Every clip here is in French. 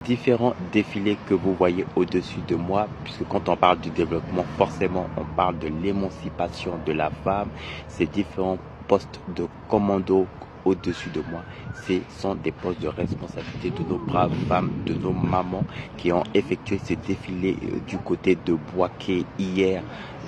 différents défilés que vous voyez au-dessus de moi, puisque quand on parle du développement, forcément, on parle de l'émancipation de la femme. Ces différents postes de commando au-dessus de moi, ce sont des postes de responsabilité de nos braves femmes, de nos mamans qui ont effectué ces défilés du côté de Boaké hier,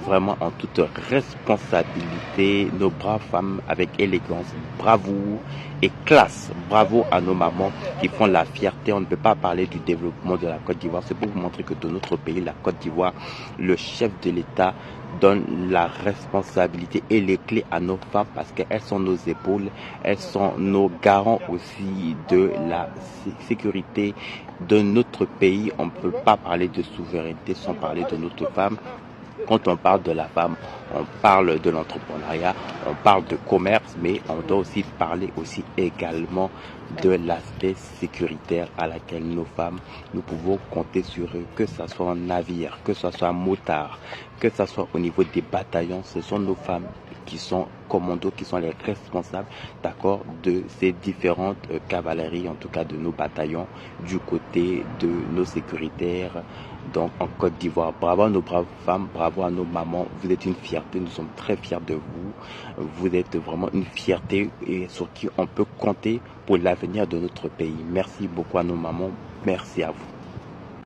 vraiment en toute responsabilité, nos braves femmes avec élégance, bravoure et classe. Bravo à nos mamans qui font la fierté. On ne peut pas parler du développement de la Côte d'Ivoire. C'est pour vous montrer que de notre pays, la Côte d'Ivoire, le chef de l'État donne la responsabilité et les clés à nos femmes parce qu'elles sont nos épaules, elles sont nos garants aussi de la sécurité de notre pays. On ne peut pas parler de souveraineté sans parler de notre femme. Quand on parle de la femme, on parle de l'entrepreneuriat, on parle de commerce, mais on doit aussi parler aussi également de l'aspect sécuritaire à laquelle nos femmes, nous pouvons compter sur eux, que ce soit un navire, que ce soit un motard, que ce soit au niveau des bataillons, ce sont nos femmes qui sont commandos, qui sont les responsables, d'accord, de ces différentes cavaleries, en tout cas de nos bataillons, du côté de nos sécuritaires, donc en Côte d'Ivoire. Bravo à nos braves femmes, bravo à nos mamans, vous êtes une fierté, nous sommes très fiers de vous. Vous êtes vraiment une fierté et sur qui on peut compter pour l'avenir de notre pays. Merci beaucoup à nos mamans, merci à vous.